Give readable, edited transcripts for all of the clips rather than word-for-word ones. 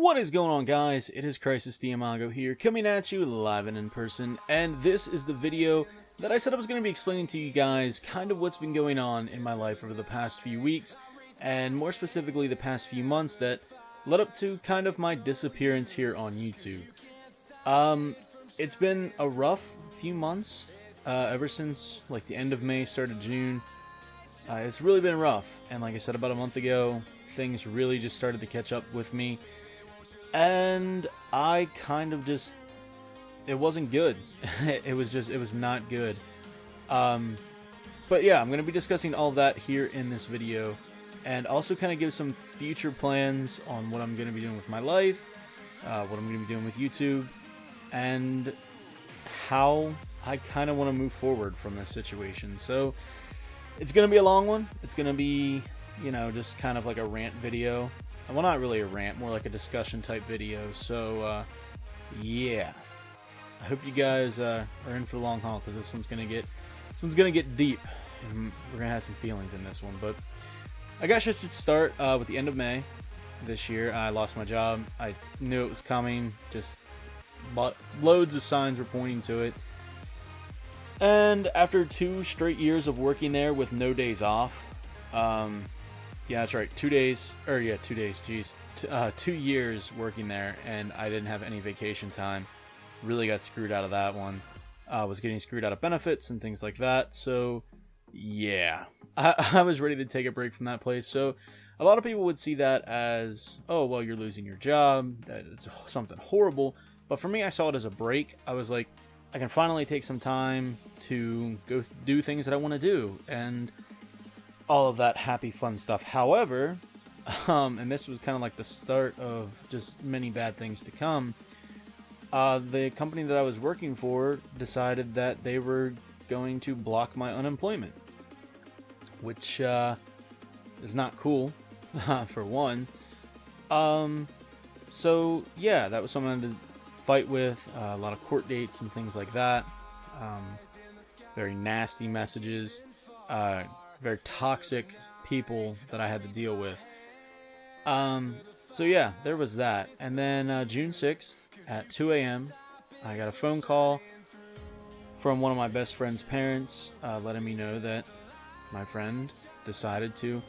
What is going on, guys? It is Crisis Diamago here, coming at you live and in person, and this is the video that I said I was going to be explaining to you guys kind of what's been going on in my life over the past few weeks, and more specifically the past few months that led up to kind of my disappearance here on YouTube. It's been a rough few months, ever since like the end of May, start of June. It's really been rough, and like I said about a month ago, things really just started to catch up with me. And I kind of just, it wasn't good. it was not good. But yeah, I'm going to be discussing all that here in this video, and also kind of give some future plans on what I'm going to be doing with my life, what I'm going to be doing with YouTube, and how I kind of want to move forward from this situation. So it's going to be a long one. It's going to be, you know, just kind of like a rant video. Well, not really a rant, more like a discussion type video. So, yeah. I hope you guys are in for the long haul, because this one's gonna get deep, and we're gonna have some feelings in this one. But I guess I should start with the end of May this year. I lost my job. I knew it was coming. Just loads of signs were pointing to it. And after 2 straight years of working there with no days off, yeah, that's right. 2 days, or yeah, 2 days, geez. 2 years working there, and I didn't have any vacation time. Really got screwed out of that one. Was getting screwed out of benefits and things like that. So, yeah. I was ready to take a break from that place. So, a lot of people would see that as, oh, well, you're losing your job. That it's something horrible. But for me, I saw it as a break. I was like, I can finally take some time to go do things that I want to do. And all of that happy fun stuff. However, and this was kind of like the start of just many bad things to come, the company that I was working for decided that they were going to block my unemployment, which is not cool, for one. So yeah, that was something I had to fight with, a lot of court dates and things like that, very nasty messages, very toxic people that I had to deal with. So yeah, there was that. And then June 6th at 2 a.m. I got a phone call from one of my best friend's parents, letting me know that my friend decided to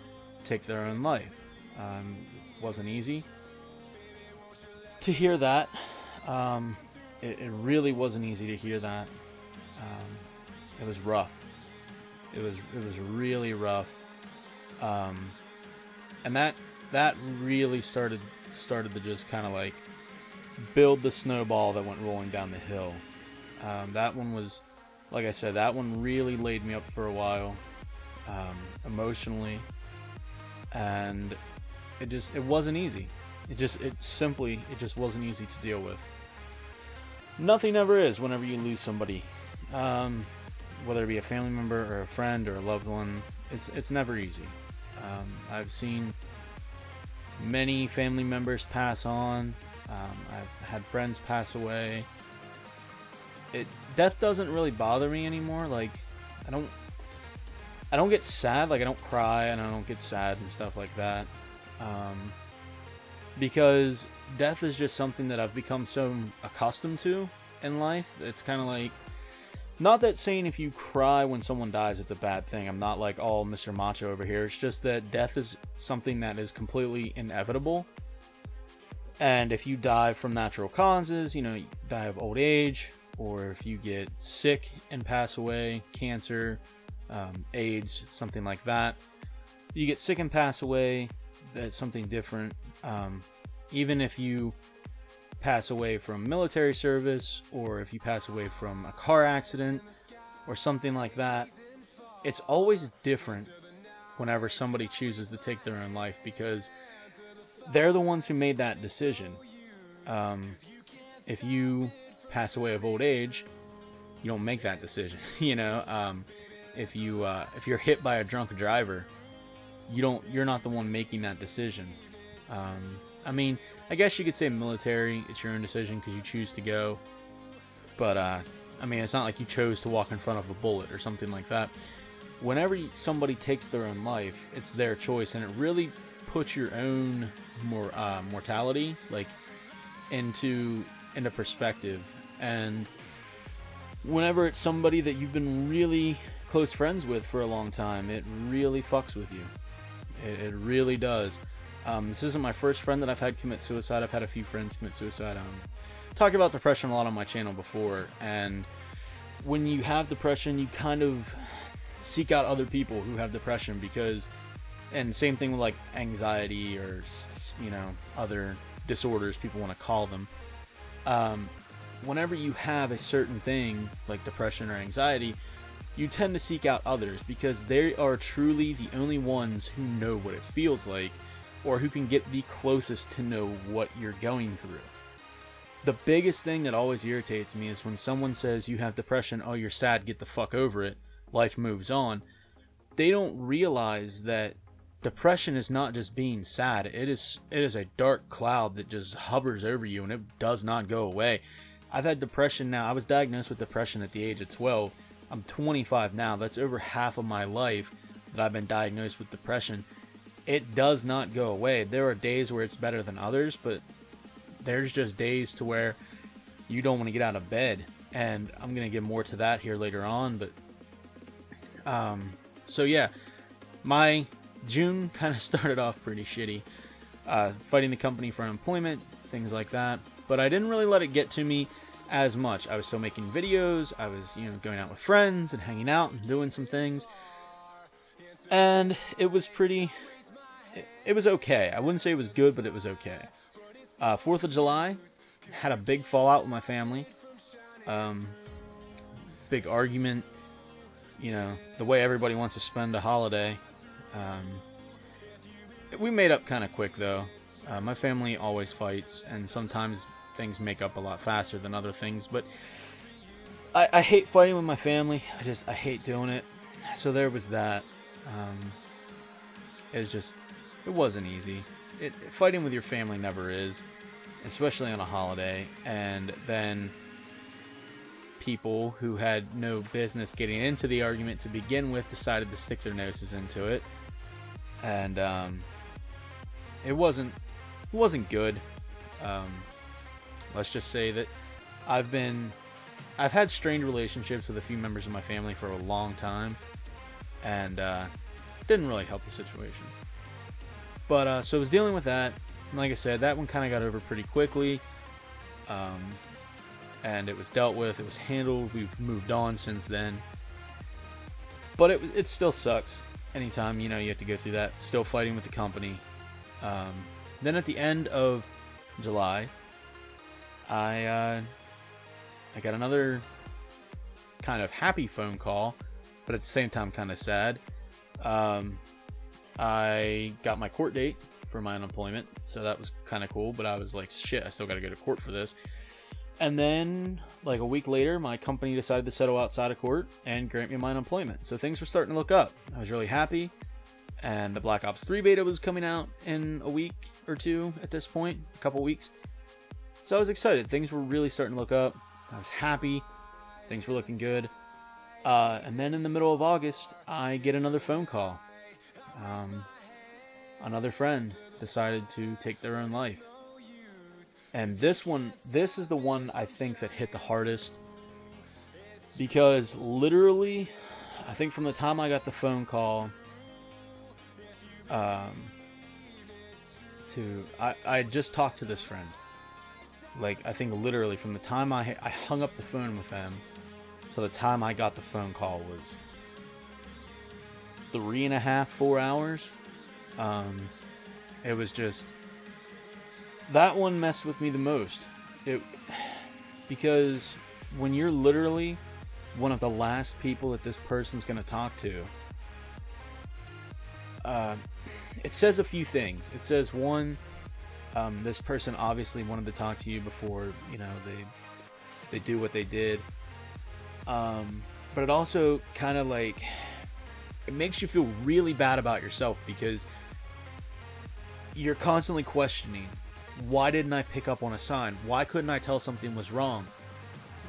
take their own life. Wasn't easy to hear that. It really wasn't easy to hear that. It was rough. It was really rough, and that really started to just kind of like build the snowball that went rolling down the hill. That one was, like I said, that one really laid me up for a while, emotionally, and it wasn't easy. It just wasn't easy to deal with. Nothing ever is whenever you lose somebody. Whether it be a family member or a friend or a loved one, it's never easy. I've seen many family members pass on. I've had friends pass away. Death doesn't really bother me anymore. Like, I don't get sad. Like, I don't cry and I don't get sad and stuff like that. Because death is just something that I've become so accustomed to in life. It's kind of like, not that saying if you cry when someone dies it's a bad thing. I'm not like all Mr. Macho over here. It's just that death is something that is completely inevitable. And if you die from natural causes, you know, you die of old age, or if you get sick and pass away, cancer, AIDS, something like that. You get sick and pass away, that's something different. Even if you pass away from military service, or if you pass away from a car accident or something like that, it's always different whenever somebody chooses to take their own life, because they're the ones who made that decision. If you pass away of old age, you don't make that decision. You know, if you're hit by a drunk driver, you're not the one making that decision. I mean, I guess you could say military, it's your own decision because you choose to go. But, I mean, it's not like you chose to walk in front of a bullet or something like that. Whenever somebody takes their own life, it's their choice, and it really puts your own mortality, like into perspective. And whenever it's somebody that you've been really close friends with for a long time, it really fucks with you. It really does. This isn't my first friend that I've had commit suicide. I've had a few friends commit suicide. Talked about depression a lot on my channel before, and when you have depression, you kind of seek out other people who have depression, because, and same thing with like anxiety or, you know, other disorders people want to call them. Whenever you have a certain thing like depression or anxiety, you tend to seek out others, because they are truly the only ones who know what it feels like, or who can get the closest to know what you're going through. The biggest thing that always irritates me is when someone says you have depression, oh, you're sad, get the fuck over it, life moves on. They don't realize that depression is not just being sad. It is a dark cloud that just hovers over you, and it does not go away. I've had depression now. I was diagnosed with depression at the age of 12. I'm 25 now. That's over half of my life that I've been diagnosed with depression. It does not go away. There are days where it's better than others, but there's just days to where you don't want to get out of bed. And I'm going to get more to that here later on. But so yeah, my June kind of started off pretty shitty. Fighting the company for unemployment, things like that. But I didn't really let it get to me as much. I was still making videos. I was, you know, going out with friends and hanging out and doing some things. And it was pretty... It was okay. I wouldn't say it was good, but it was okay. 4th of July, had a big fallout with my family. Big argument. You know, the way everybody wants to spend a holiday. We made up kind of quick, though. My family always fights, and sometimes things make up a lot faster than other things. But I hate fighting with my family. I hate doing it. So there was that. It wasn't easy. Fighting with your family never is, especially on a holiday. And then people who had no business getting into the argument to begin with decided to stick their noses into it. And it wasn't good. Let's just say that I've had strained relationships with a few members of my family for a long time, and didn't really help the situation. But so I was dealing with that. And like I said, that one kind of got over pretty quickly, and it was dealt with. It was handled. We've moved on since then. But it still sucks. Anytime, you know, you have to go through that. Still fighting with the company. Then at the end of July, I got another kind of happy phone call, but at the same time kind of sad. I got my court date for my unemployment, so that was kind of cool, but I was like, shit, I still got to go to court for this. And then, like a week later, my company decided to settle outside of court and grant me my unemployment. So things were starting to look up. I was really happy. And the Black Ops 3 beta was coming out in a week or two at this point, a couple weeks. So I was excited. Things were really starting to look up. I was happy. Things were looking good. And then in the middle of August, I get another phone call. Another friend decided to take their own life. And this is the one I think that hit the hardest, because literally, I think from the time I got the phone call, I just talked to this friend. Like, I think literally from the time I hung up the phone with them to the time I got the phone call was 3.5, 4 hours. It was just, that one messed with me the most. Because when you're literally one of the last people that this person's going to talk to, it says a few things. It says, one, this person obviously wanted to talk to you before, you know, they do what they did. But it also kind of like, it makes you feel really bad about yourself, because you're constantly questioning, why didn't I pick up on a sign? Why couldn't I tell something was wrong?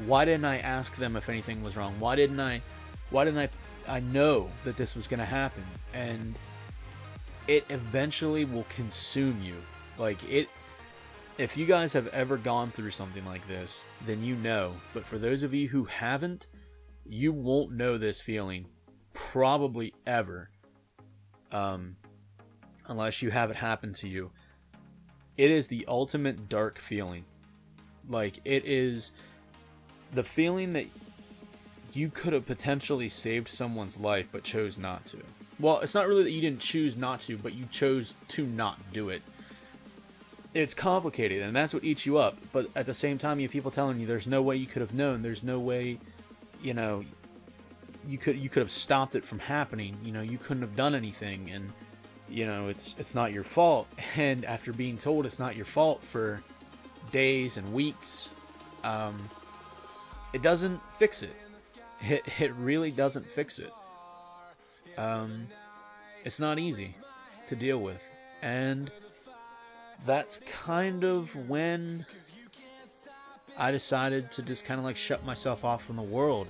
Why didn't I ask them if anything was wrong? Why didn't I know that this was going to happen? And it eventually will consume you. Like, if you guys have ever gone through something like this, then you know. But for those of you who haven't, you won't know this feeling probably ever, unless you have it happen to you. It is the ultimate dark feeling. Like, it is the feeling that you could have potentially saved someone's life but chose not to. Well, it's not really that you didn't choose not to, but you chose to not do it. It's complicated, and that's what eats you up. But at the same time, you have people telling you there's no way you could have known. There's no way, you know, you could have stopped it from happening. You know, you couldn't have done anything, and you know, it's not your fault. And after being told it's not your fault for days and weeks, it doesn't fix it. It really doesn't fix it. It's not easy to deal with, and that's kind of when I decided to just kind of like shut myself off from the world.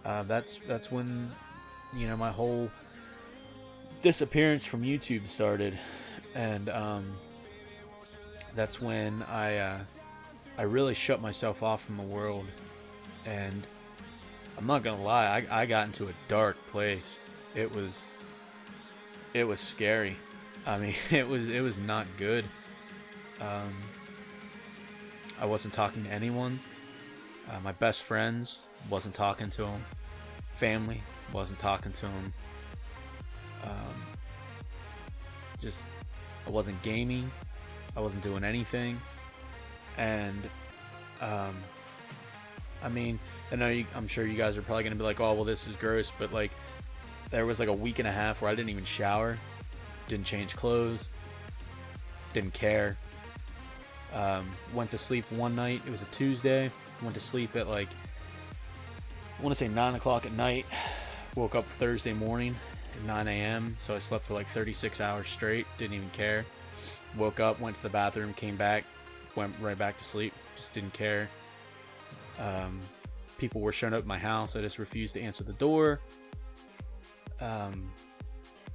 That's when, you know, my whole disappearance from YouTube started, and that's when I really shut myself off from the world. And I'm not gonna lie, I got into a dark place. It was scary. I mean, it was not good. I wasn't talking to anyone. My best friends, wasn't talking to them. Family, wasn't talking to them. I wasn't gaming. I wasn't doing anything. And I mean, I'm sure you guys are probably gonna be like, oh well, this is gross, but like, there was like a week and a half where I didn't even shower, didn't change clothes, didn't care. Went to sleep one night. It was a Tuesday. Went to sleep at like, I want to say 9 o'clock at night. Woke up Thursday morning at 9 a.m. So I slept for like 36 hours straight. Didn't even care. Woke up, went to the bathroom, came back, went right back to sleep. Just didn't care. People were showing up at my house. I just refused to answer the door.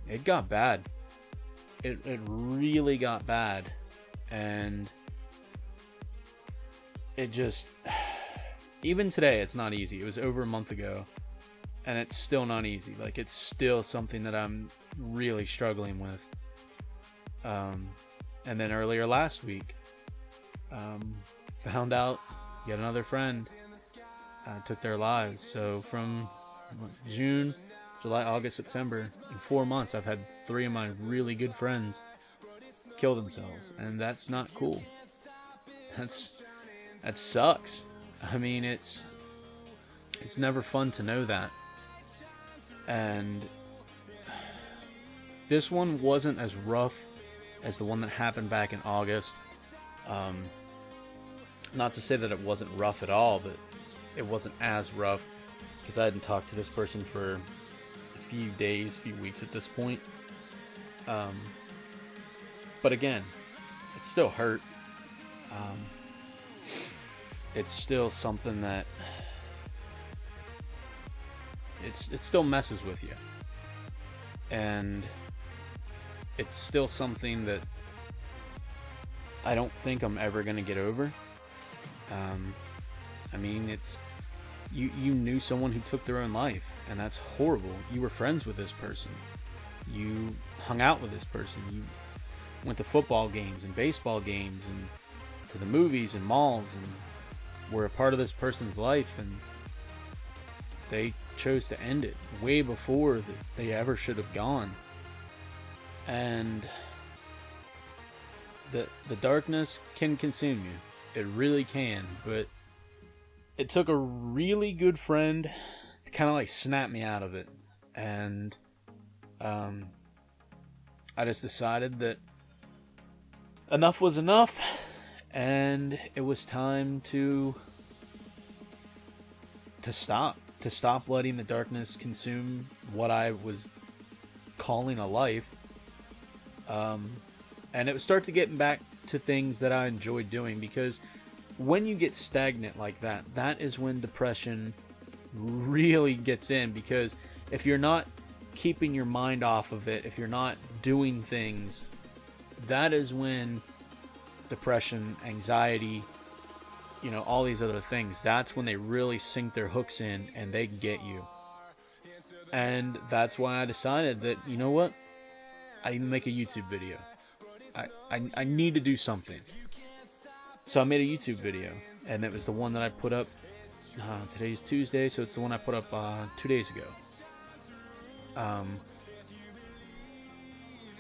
It got bad. It really got bad. And it just, even today, it's not easy. It was over a month ago, and it's still not easy. Like, it's still something that I'm really struggling with. And then earlier last week, found out yet another friend took their lives. So from June, July, August, September, in 4 months, I've had 3 of my really good friends kill themselves, and that's not cool. That sucks. I mean, it's never fun to know that. And this one wasn't as rough as the one that happened back in August. Not to say that it wasn't rough at all, but it wasn't as rough because I hadn't talked to this person for a few days, few weeks at this point. But again, it still hurt. It's still something that it still messes with you, and it's still something that I don't think I'm ever gonna get over. I mean, it's you knew someone who took their own life, and that's horrible. You were friends with this person, you hung out with this person, you went to football games and baseball games and to the movies and malls, and were a part of this person's life, and they chose to end it way before they ever should have gone. And the darkness can consume you. It really can. But it took a really good friend to kind of like snap me out of it. And I just decided that enough was enough, and it was time to stop letting the darkness consume what I was calling a life. And it would start to get back to things that I enjoyed doing, because when you get stagnant like that, that is when depression really gets in. Because if you're not keeping your mind off of it, if you're not doing things, that is when depression, anxiety, you know, all these other things, that's when they really sink their hooks in and they get you. And that's why I decided that, you know what, I need to make a YouTube video. I need to do something. So I made a YouTube video, and it was the one that I put up, today's Tuesday, so it's the one I put up 2 days ago.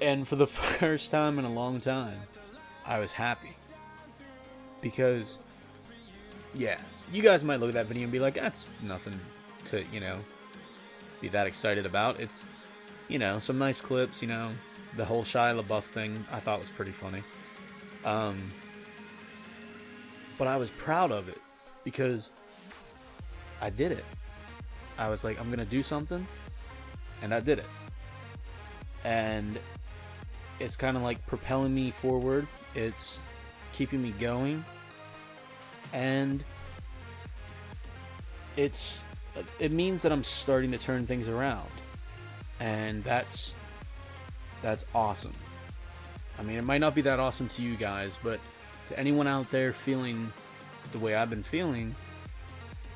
And for the first time in a long time, I was happy. Because, yeah, you guys might look at that video and be like, that's nothing to, you know, be that excited about. It's, you know, some nice clips, you know, the whole Shia LaBeouf thing I thought was pretty funny. But I was proud of it because I did it. I was like, I'm going to do something, and I did it. And it's kind of like propelling me forward. It's keeping me going. And it means that I'm starting to turn things around. And that's awesome. I mean, it might not be that awesome to you guys, but to anyone out there feeling the way I've been feeling,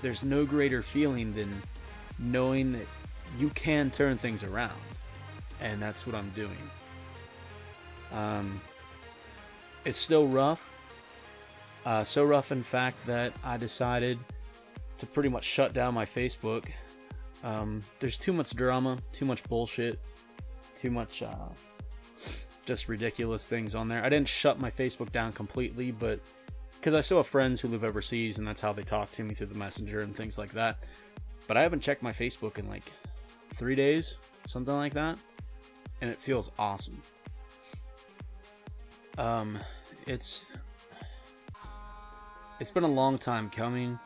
there's no greater feeling than knowing that you can turn things around. And that's what I'm doing. It's still rough. So rough, in fact, that I decided to pretty much shut down my Facebook. There's too much drama, too much bullshit, too much just ridiculous things on there. I didn't shut my Facebook down completely, but because I still have friends who live overseas, and that's how they talk to me, through the messenger and things like that. But I haven't checked my Facebook in like 3 days, something like that, and it feels awesome. It's been a long time coming,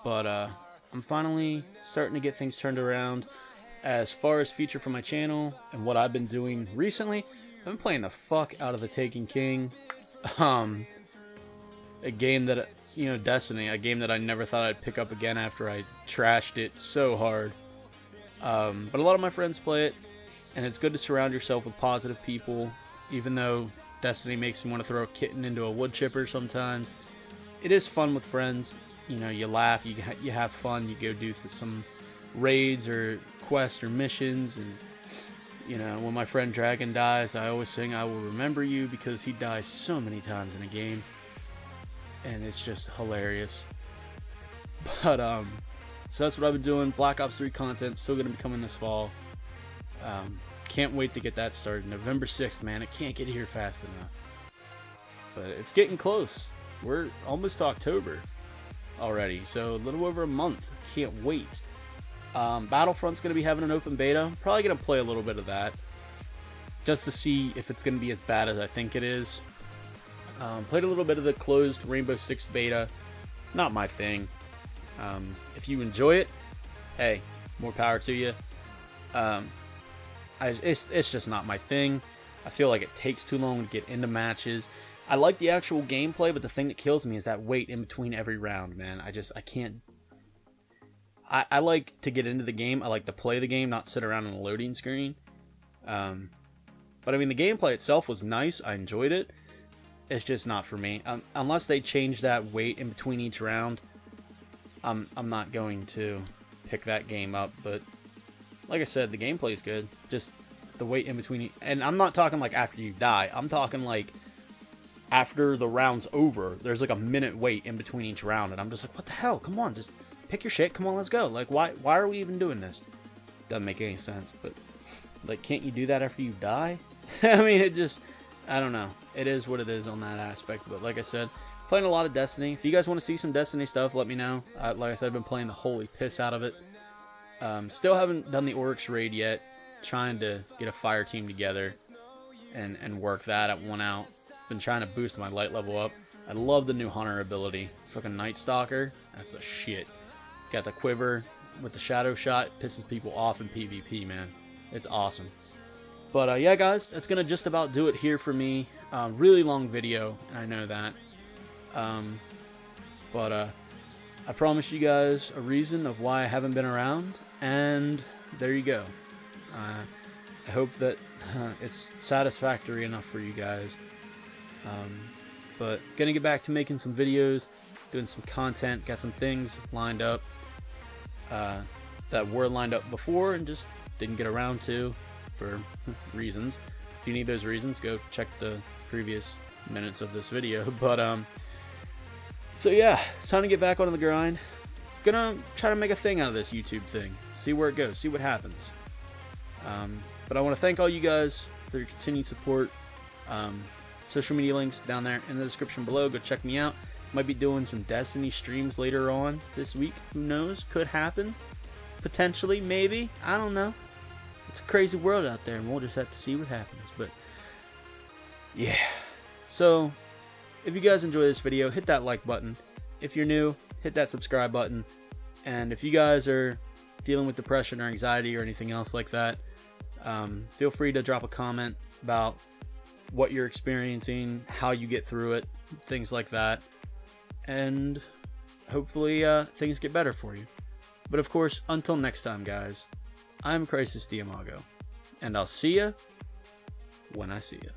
but I'm finally starting to get things turned around. As far as future for my channel and what I've been doing recently, I've been playing the fuck out of the Taken King. A game that, you know, Destiny, a game that I never thought I'd pick up again after I trashed it so hard. But a lot of my friends play it, and it's good to surround yourself with positive people, even though Destiny makes me want to throw a kitten into a wood chipper sometimes. It is fun with friends. You know, you laugh, you have fun, you go do some raids or quests or missions, and you know, when my friend Dragon dies, I always sing I Will Remember You, because he dies so many times in a game, and it's just hilarious. But so that's what I've been doing. Black Ops 3 content still gonna be coming this fall. Can't wait to get that started. November 6th, man, it can't get here fast enough. But it's getting close. We're almost to October already, so a little over a month. Can't wait. Battlefront's going to be having an open beta. Probably going to play a little bit of that, just to see if it's going to be as bad as I think it is. Played a little bit of the closed Rainbow Six beta. Not my thing. If you enjoy it, hey, more power to you. It's just not my thing. I feel like it takes too long to get into matches. I like the actual gameplay, but the thing that kills me is that wait in between every round, man. I can't. I like to get into the game. I like to play the game, not sit around on a loading screen. But I mean, the gameplay itself was nice. I enjoyed it. It's just not for me. Unless they change that wait in between each round, I'm not going to pick that game up. But like I said, the gameplay is good. Just the wait in between. And I'm not talking like after you die. I'm talking like after the round's over, there's like a minute wait in between each round, and I'm just like, what the hell? Come on, just pick your shit. Come on, let's go. Like, why are we even doing this? Doesn't make any sense. But like, can't you do that after you die? I mean, it just, I don't know. It is what it is on that aspect. But like I said, playing a lot of Destiny. If you guys want to see some Destiny stuff, let me know. Like I said, I've been playing the holy piss out of it. Still haven't done the Oryx raid yet. Trying to get a fire team together and work that at one out. Been trying to boost my light level up. I love the new hunter ability. Fucking Night Stalker. That's the shit. Got the quiver with the shadow shot. Pisses people off in PvP, man. It's awesome. But yeah, guys, that's gonna just about do it here for me. Really long video, and I know that. But I promised you guys a reason of why I haven't been around, and there you go. I hope that it's satisfactory enough for you guys. But gonna get back to making some videos, doing some content, got some things lined up that were lined up before and just didn't get around to for reasons. If you need those reasons, go check the previous minutes of this video. But so yeah, it's time to get back onto the grind. Gonna try to make a thing out of this YouTube thing, see where it goes, see what happens. But I want to thank all you guys for your continued support. Social media links down there in the description below. Go check me out. Might be doing some Destiny streams later on this week. Who knows? Could happen. Potentially, maybe. I don't know. It's a crazy world out there, and we'll just have to see what happens. But yeah. So if you guys enjoy this video, hit that like button. If you're new, hit that subscribe button. And if you guys are dealing with depression or anxiety or anything else like that, feel free to drop a comment about what you're experiencing, how you get through it, things like that. And hopefully things get better for you. But of course, until next time, guys, I'm Crisis Diamago, and I'll see ya when I see ya.